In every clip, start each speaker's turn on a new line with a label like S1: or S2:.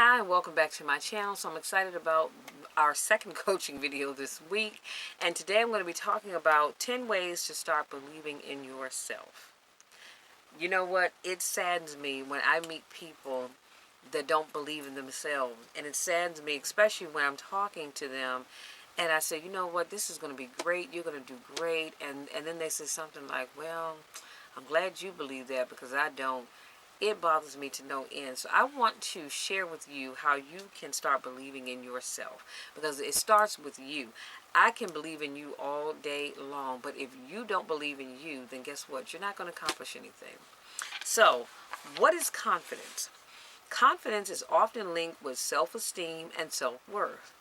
S1: Hi, welcome back to my channel. So I'm excited about our second coaching video this week. And today I'm going to be talking about 10 ways to start believing in yourself. You know what? It saddens me when I meet people that don't believe in themselves. And it saddens me, especially when I'm talking to them and I say, you know what, this is going to be great. You're going to do great. And then they say something like, well, I'm glad you believe that because I don't. It bothers me to no end. So I want to share with you how you can start believing in yourself, because it starts with you. I can believe in you all day long, but if you don't believe in you, then guess what? You're not going to accomplish anything. So, what is confidence? Confidence is often linked with self-esteem and self-worth.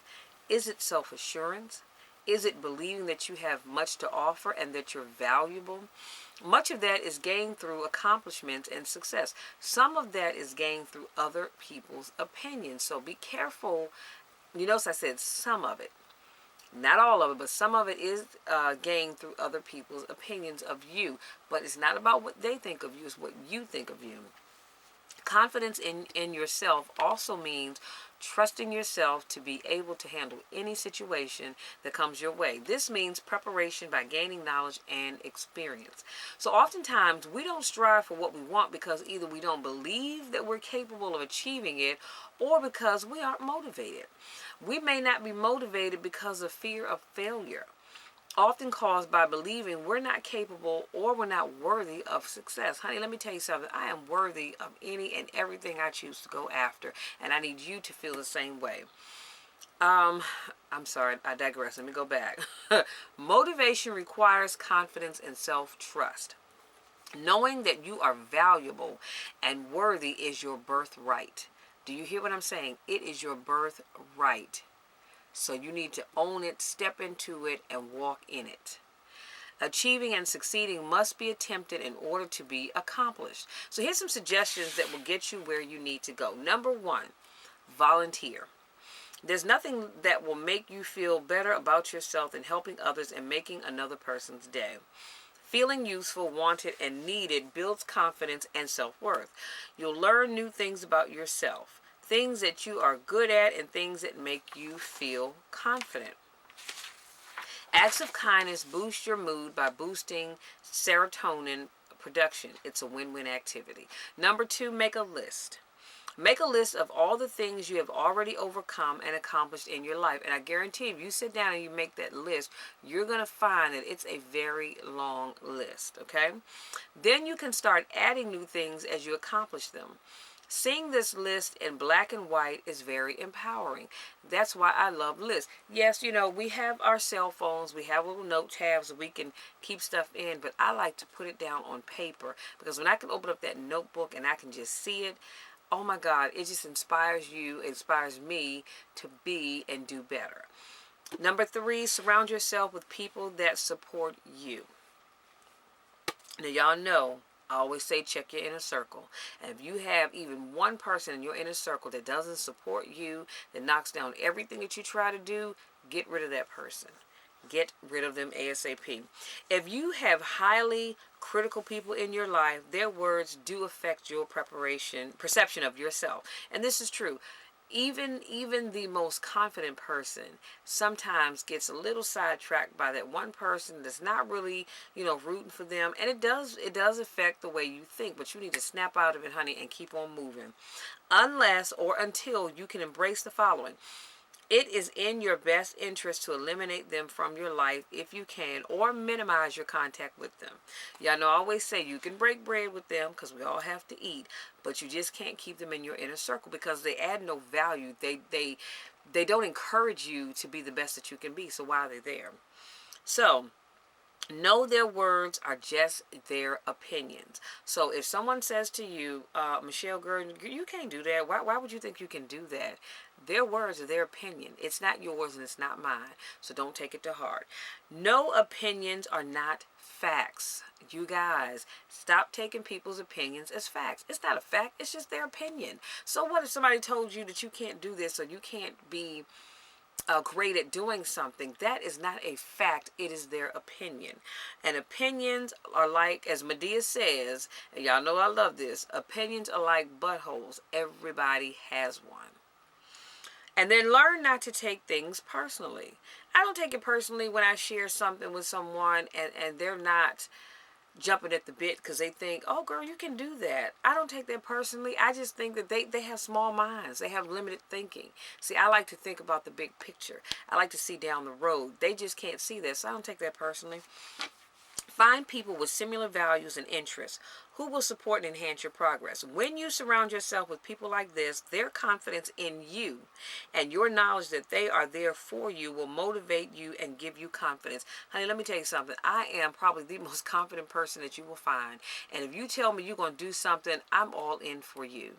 S1: Is it self-assurance? Is it believing that you have much to offer and that you're valuable? Much of that is gained through accomplishments and success. Some of that is gained through other people's opinions. So be careful. You notice I said some of it. Not all of it, but some of it is gained through other people's opinions of you. But it's not about what they think of you, it's what you think of you. Confidence in yourself also means trusting yourself to be able to handle any situation that comes your way. This means preparation by gaining knowledge and experience. So oftentimes we don't strive for what we want because either we don't believe that we're capable of achieving it or because we aren't motivated. We may not be motivated because of fear of failure, often caused by believing we're not capable or we're not worthy of success. Honey, let me tell you something. I am worthy of any and everything I choose to go after, and I need you to feel the same way. I'm sorry, I digress. Let me go back. Motivation requires confidence and self-trust. Knowing that you are valuable and worthy is your birthright. Do you hear what I'm saying? It is your birthright. So you need to own it, step into it, and walk in it. Achieving and succeeding must be attempted in order to be accomplished. So here's some suggestions that will get you where you need to go. Number one, volunteer. There's nothing that will make you feel better about yourself than helping others and making another person's day. Feeling useful, wanted, and needed builds confidence and self-worth. You'll learn new things about yourself, things that you are good at and things that make you feel confident. Acts of kindness boost your mood by boosting serotonin production. It's a win-win activity. Number two, make a list. Make a list of all the things you have already overcome and accomplished in your life. And I guarantee if you sit down and you make that list, you're going to find that it's a very long list, okay? Then you can start adding new things as you accomplish them. Seeing this list in black and white is very empowering. That's why I love lists. Yes, you know, we have our cell phones, we have little note tabs we can keep stuff in, but I like to put it down on paper because when I can open up that notebook and I can just see it, oh my God, it just inspires you, inspires me to be and do better. Number three, surround yourself with people that support you. Now, y'all know, I always say check your inner circle. And if you have even one person in your inner circle that doesn't support you, that knocks down everything that you try to do, get rid of that person. Get rid of them ASAP. If you have highly critical people in your life, their words do affect your perception of yourself. And this is true. Even the most confident person sometimes gets a little sidetracked by that one person that's not really, rooting for them. And it does affect the way you think, but you need to snap out of it, honey, and keep on moving. Unless or until you can embrace the following. It is in your best interest to eliminate them from your life if you can, or minimize your contact with them. Y'all know I always say you can break bread with them because we all have to eat, but you just can't keep them in your inner circle because they add no value. They don't encourage you to be the best that you can be, so why are they there? So, know their words are just their opinions. So if someone says to you, Michelle, girl, you can't do that. Why would you think you can do that? Their words are their opinion. It's not yours and it's not mine. So don't take it to heart. No opinions are not facts. You guys, stop taking people's opinions as facts. It's not a fact. It's just their opinion. So what if somebody told you that you can't do this or you can't be great at doing something? That is not a fact. It is their opinion. And opinions are like, as Medea says, and y'all know I love this, opinions are like buttholes. Everybody has one. And then learn not to take things personally. I don't take it personally when I share something with someone and they're not jumping at the bit because they think, oh girl, you can do that. I don't take that personally. I just think that they have small minds. They have limited thinking. See, I like to think about the big picture. I like to see down the road. They just can't see that, so I don't take that personally. Find people with similar values and interests who will support and enhance your progress. When you surround yourself with people like this, their confidence in you and your knowledge that they are there for you will motivate you and give you confidence. Honey, let me tell you something. I am probably the most confident person that you will find. And if you tell me you're going to do something, I'm all in for you.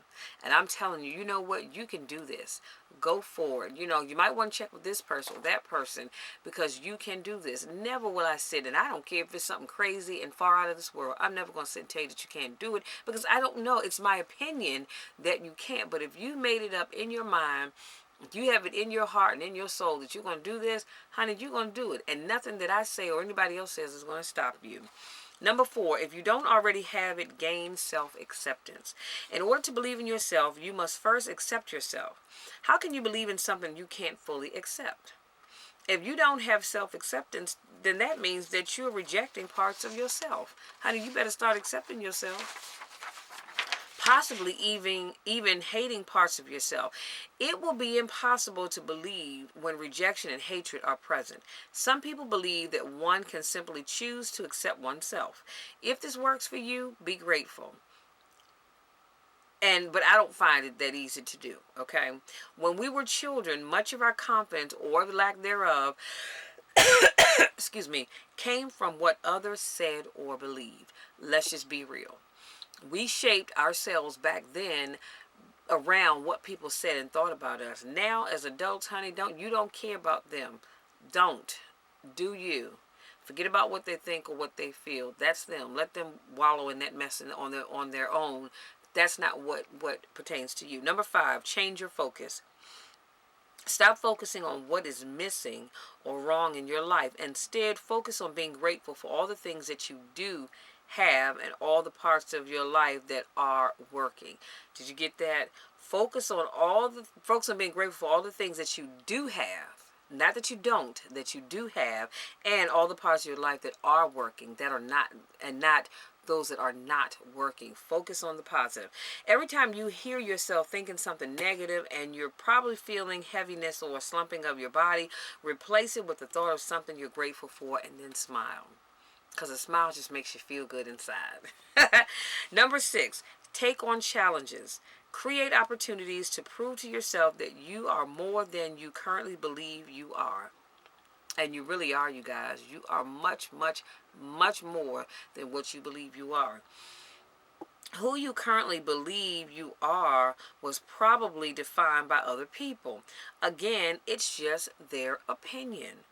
S1: And I'm telling you, you know what? You can do this. Go forward. You know, you might want to check with this person or that person because you can do this. Never will I sit, and I don't care if it's something crazy and far out of this world. I'm never going to sit and tell you that you can't do it because I don't know. It's my opinion that you can't. But if you made it up in your mind, if you have it in your heart and in your soul that you're going to do this, honey, you're going to do it. And nothing that I say or anybody else says is going to stop you. Number 4, if you don't already have it, gain self-acceptance. In order to believe in yourself, you must first accept yourself. How can you believe in something you can't fully accept? If you don't have self-acceptance, then that means that you're rejecting parts of yourself. Honey, you better start accepting yourself. Possibly even hating parts of yourself. It will be impossible to believe when rejection and hatred are present. Some people believe that one can simply choose to accept oneself. If this works for you, be grateful. But I don't find it that easy to do, okay? When we were children, much of our confidence or the lack thereof, excuse me, came from what others said or believed. Let's just be real. We shaped ourselves back then around what people said and thought about us. Now, as adults, honey, you don't care about them. Don't. Do you. Forget about what they think or what they feel. That's them. Let them wallow in that mess on their own. That's not what pertains to you. Number 5, change your focus. Stop focusing on what is missing or wrong in your life. Instead, focus on being grateful for all the things that you do have and all the parts of your life that are working. Did you get that? Focus on being grateful for all the things that you do have. Not that you don't, that you do have, and all the parts of your life that are working, that are not, and not those that are not working. Focus on the positive. Every time you hear yourself thinking something negative and you're probably feeling heaviness or a slumping of your body, replace it with the thought of something you're grateful for and then smile. Because a smile just makes you feel good inside. Number 6, take on challenges. Create opportunities to prove to yourself that you are more than you currently believe you are. And you really are, you guys. You are much, much, much more than what you believe you are. Who you currently believe you are was probably defined by other people. Again, it's just their opinion.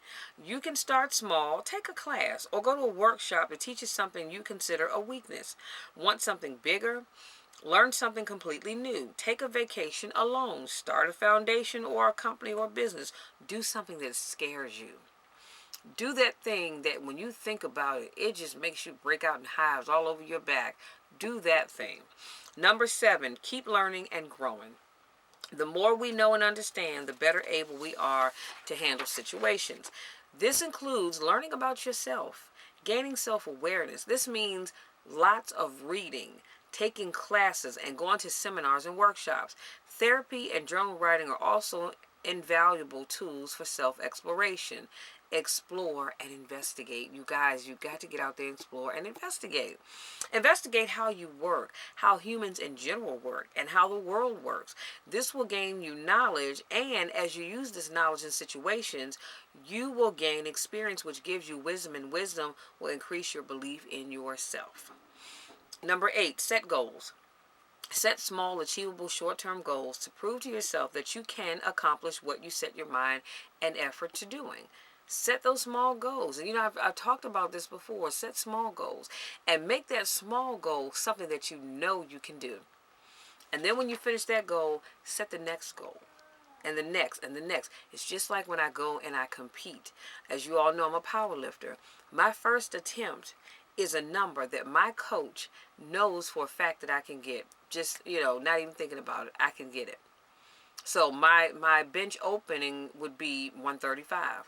S1: You can start small, take a class, or go to a workshop that teaches something you consider a weakness. Want something bigger? Learn something completely new. Take a vacation alone. Start a foundation or a company or business. Do something that scares you. Do that thing that when you think about it, it just makes you break out in hives all over your back. Do that thing. Number 7, keep learning and growing. The more we know and understand, the better able we are to handle situations. This includes learning about yourself, gaining self-awareness. This means lots of reading, taking classes, and going to seminars and workshops. Therapy and journal writing are also invaluable tools for self-exploration. Explore and investigate. You guys, you got to get out there and explore and investigate. Investigate how you work, how humans in general work, and how the world works. This will gain you knowledge, and as you use this knowledge in situations, you will gain experience, which gives you wisdom, and wisdom will increase your belief in yourself. Number 8, set goals. Set small, achievable, short-term goals to prove to yourself that you can accomplish what you set your mind and effort to doing. Set those small goals. And I've talked about this before. Set small goals. And make that small goal something that you know you can do. And then when you finish that goal, set the next goal. And the next, and the next. It's just like when I go and I compete. As you all know, I'm a power lifter. My first attempt is a number that my coach knows for a fact that I can get. Just, not even thinking about it, I can get it. So my bench opening would be 135.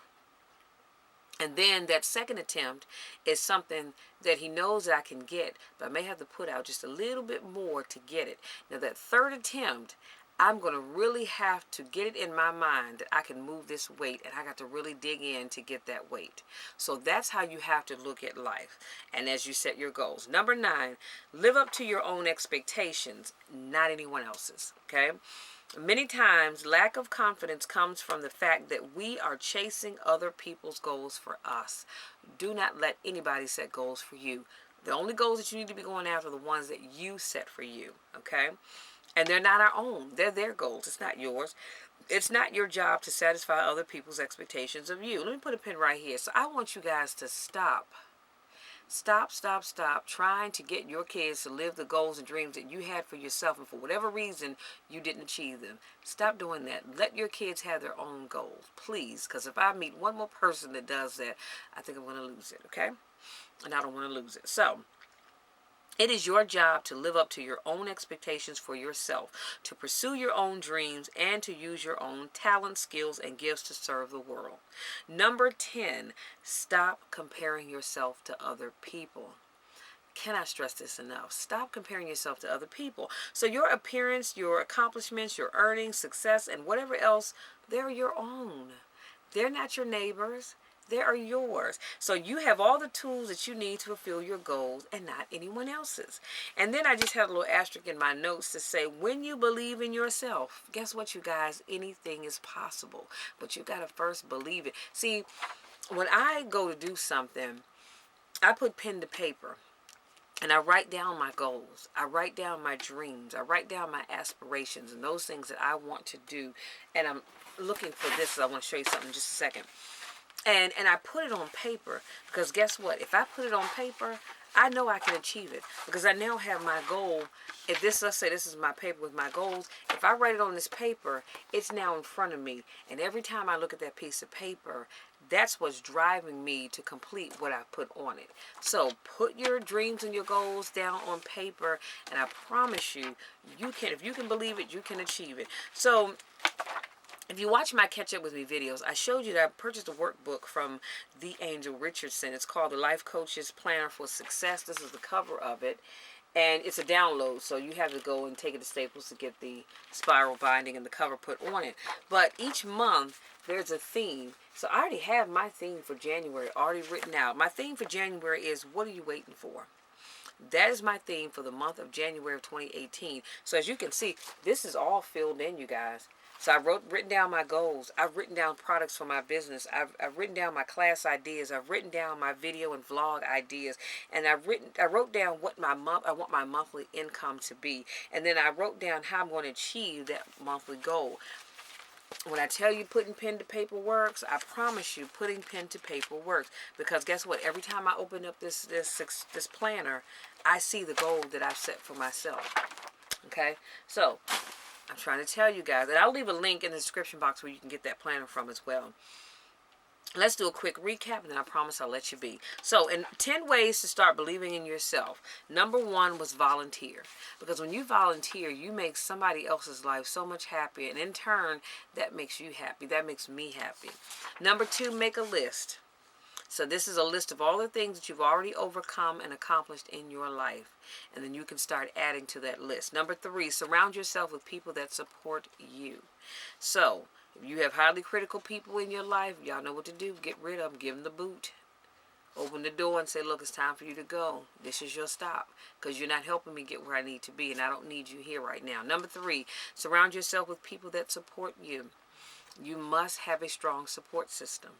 S1: And then that second attempt is something that he knows that I can get, but I may have to put out just a little bit more to get it. Now that third attempt, I'm going to really have to get it in my mind that I can move this weight, and I got to really dig in to get that weight. So that's how you have to look at life and as you set your goals. Number 9, live up to your own expectations, not anyone else's. Okay? Many times, lack of confidence comes from the fact that we are chasing other people's goals for us. Do not let anybody set goals for you. The only goals that you need to be going after are the ones that you set for you, okay? And they're not our own. They're their goals. It's not yours. It's not your job to satisfy other people's expectations of you. Let me put a pin right here. So I want you guys to stop trying to get your kids to live the goals and dreams that you had for yourself, and for whatever reason you didn't achieve them. Stop doing that. Let your kids have their own goals, please, because if I meet one more person that does that, I think I'm going to lose it, okay? And I don't want to lose it. So it is your job to live up to your own expectations for yourself, to pursue your own dreams, and to use your own talents, skills, and gifts to serve the world. Number 10, stop comparing yourself to other people. Cannot stress this enough. Stop comparing yourself to other people. So your appearance, your accomplishments, your earnings, success, and whatever else, they're your own. They're not your neighbors. They are yours. So you have all the tools that you need to fulfill your goals and not anyone else's. And then I just had a little asterisk in my notes to say, when you believe in yourself, guess what, you guys? Anything is possible. But you got to first believe it. See, when I go to do something, I put pen to paper. And I write down my goals. I write down my dreams. I write down my aspirations and those things that I want to do. And I'm looking for this. So I want to show you something in just a second. And I put it on paper, because guess what? If I put it on paper, I know I can achieve it, because I now have my goal. If this, let's say this is my paper with my goals. If I write it on this paper, it's now in front of me. And every time I look at that piece of paper, that's what's driving me to complete what I put on it. So put your dreams and your goals down on paper, and I promise you, you can. If you can believe it, you can achieve it. So if you watch my Catch Up With Me videos, I showed you that I purchased a workbook from The Angel Richardson. It's called The Life Coach's Planner for Success. This is the cover of it. And it's a download, so you have to go and take it to Staples to get the spiral binding and the cover put on it. But each month, there's a theme. So I already have my theme for January already written out. My theme for January is, what are you waiting for? That is my theme for the month of January of 2018. So as you can see, this is all filled in, you guys. So I've written down my goals. I've written down products for my business. I've written down my class ideas. I've written down my video and vlog ideas. And I wrote down what I want my monthly income to be. And then I wrote down how I'm going to achieve that monthly goal. When I tell you putting pen to paper works, I promise you putting pen to paper works. Because guess what? Every time I open up this planner, I see the goal that I've set for myself. Okay? So I'm trying to tell you guys, and I'll leave a link in the description box where you can get that planner from as well. Let's do a quick recap, and then I promise I'll let you be. So, in 10 ways to start believing in yourself. Number 1 was volunteer. Because when you volunteer, you make somebody else's life so much happier, and in turn, that makes you happy. That makes me happy. Number 2, make a list. So this is a list of all the things that you've already overcome and accomplished in your life. And then you can start adding to that list. Number 3, surround yourself with people that support you. So if you have highly critical people in your life, y'all know what to do. Get rid of them. Give them the boot. Open the door and say, look, it's time for you to go. This is your stop, because you're not helping me get where I need to be, and I don't need you here right now. Number 3, surround yourself with people that support you. You must have a strong support system.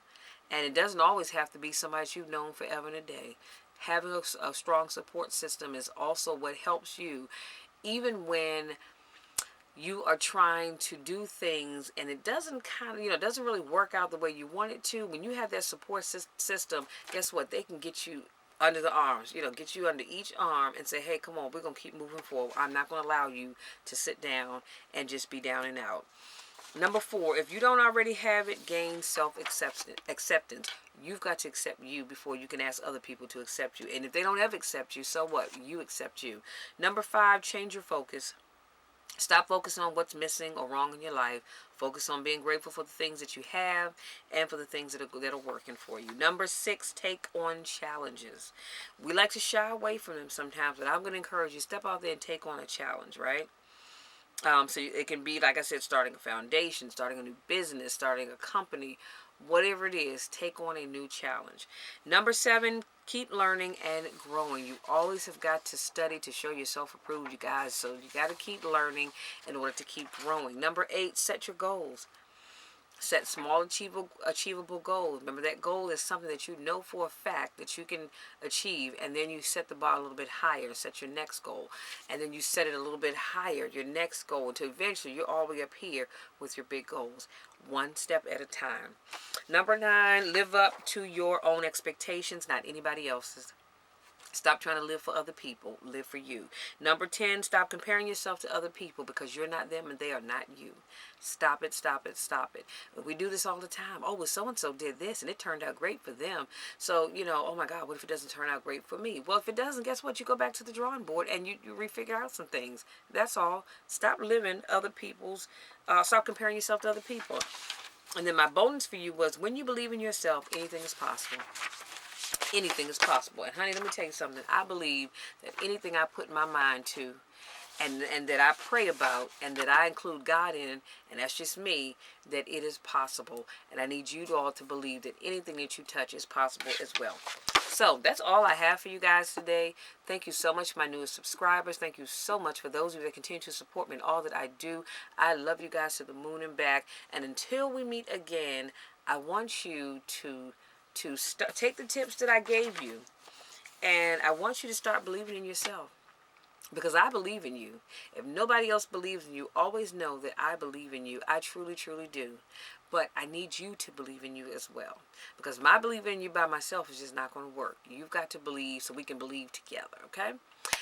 S1: And it doesn't always have to be somebody that you've known forever and a day. Having a strong support system is also what helps you, even when you are trying to do things and it doesn't doesn't really work out the way you want it to. When you have that support system, guess what? They can get you under the arms, get you under each arm and say, hey, come on, we're going to keep moving forward. I'm not going to allow you to sit down and just be down and out. Number 4, if you don't already have it, gain self-acceptance. You've got to accept you before you can ask other people to accept you. And if they don't ever accept you, so what? You accept you. Number 5, change your focus. Stop focusing on what's missing or wrong in your life. Focus on being grateful for the things that you have and for the things that are working for you. Number 6, take on challenges. We like to shy away from them sometimes, but I'm going to encourage you, step out there and take on a challenge, right? So it can be, like I said, starting a foundation, starting a new business, starting a company, whatever it is, take on a new challenge. Number 7, keep learning and growing. You always have got to study to show yourself approved, you guys. So you got to keep learning in order to keep growing. Number 8, set your goals. Set small achievable goals. Remember, that goal is something that you know for a fact that you can achieve, and then you set the bar a little bit higher, set your next goal, and then you set it a little bit higher, your next goal, until eventually you're all the way up here with your big goals, one step at a time. Number 9, live up to your own expectations, not anybody else's. Stop trying to live for other people. Live for you. Number 10, stop comparing yourself to other people, because you're not them and they are not you. Stop it, stop it, stop it. We do this all the time. Oh, well, so-and-so did this and it turned out great for them. So, oh my God, what if it doesn't turn out great for me? Well, if it doesn't, guess what? You go back to the drawing board and you refigure out some things. That's all. Stop living other people's, stop comparing yourself to other people. And then my bonus for you was, when you believe in yourself, anything is possible. Anything is possible. And honey, let me tell you something. I believe that anything I put my mind to, and that I pray about, and that I include God in, and that's just me, that it is possible. And I need you all to believe that anything that you touch is possible as well. So that's all I have for you guys today. Thank you so much, my newest subscribers. Thank you so much for those of you that continue to support me in all that I do. I love you guys to the moon and back. And until we meet again, I want you to take the tips that I gave you, and I want you to start believing in yourself, because I believe in you. If nobody else believes in you, always know that I believe in you. I truly, truly do. But I need you to believe in you as well, because my believing in you by myself is just not going to work. You've got to believe so we can believe together, okay?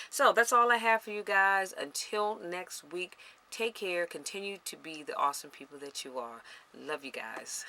S1: So that's all I have for you guys. Until next week, take care. Continue to be the awesome people that you are. Love you guys.